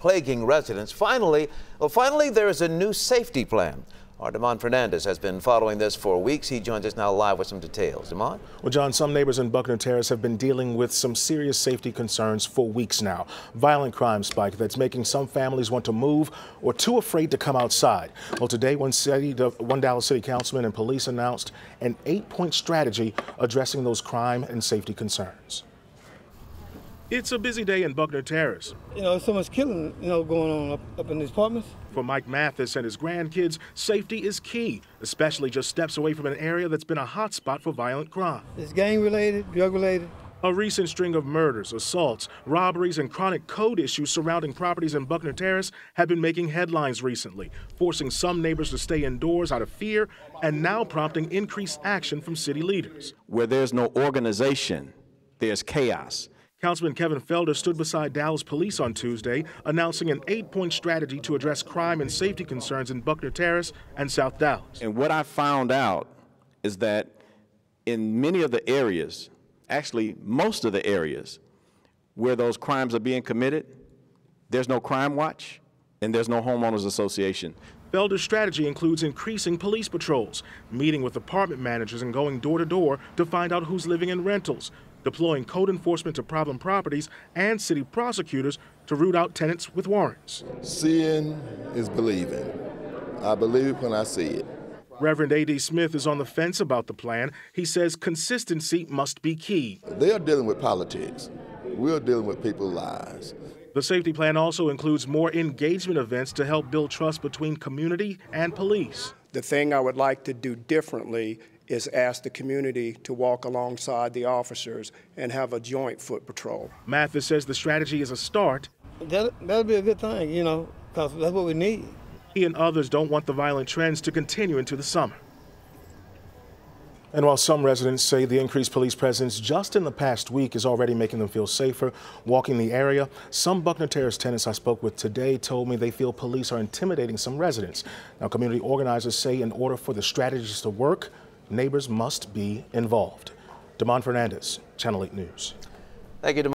plaguing residents. Finally, there is a new safety plan. Our Damon Fernandez has been following this for weeks. He joins us now live with some details. Damon? Well, John, some neighbors in Buckner Terrace have been dealing with some serious safety concerns for weeks now. Violent crime spike that's making some families want to move or too afraid to come outside. Well, today, one Dallas City councilman and police announced an 8-point strategy addressing those crime and safety concerns. It's a busy day in Buckner Terrace. There's so much killing, going on up in these apartments. For Mike Mathis and his grandkids, safety is key, especially just steps away from an area that's been a hotspot for violent crime. It's gang-related, drug-related. A recent string of murders, assaults, robberies, and chronic code issues surrounding properties in Buckner Terrace have been making headlines recently, forcing some neighbors to stay indoors out of fear and now prompting increased action from city leaders. Where there's no organization, there's chaos. Councilman Kevin Felder stood beside Dallas police on Tuesday, announcing an 8-point strategy to address crime and safety concerns in Buckner Terrace and South Dallas. And what I found out is that in many of the areas, actually most of the areas where those crimes are being committed, there's no crime watch and there's no homeowners association. Felder's strategy includes increasing police patrols, meeting with apartment managers and going door to door to find out who's living in rentals, deploying code enforcement to problem properties and city prosecutors to root out tenants with warrants. Seeing is believing. I believe it when I see it. Reverend A.D. Smith is on the fence about the plan. He says consistency must be key. They are dealing with politics. We're dealing with people's lives. The safety plan also includes more engagement events to help build trust between community and police. The thing I would like to do differently is ask the community to walk alongside the officers and have a joint foot patrol. Mathis says the strategy is a start. That'll be a good thing, because that's what we need. He and others don't want the violent trends to continue into the summer. And while some residents say the increased police presence just in the past week is already making them feel safer walking the area, some Buckner Terrace tenants I spoke with today told me they feel police are intimidating some residents. Now, community organizers say in order for the strategies to work, neighbors must be involved. Damon Fernandez, Channel 8 News. Thank you, Damon.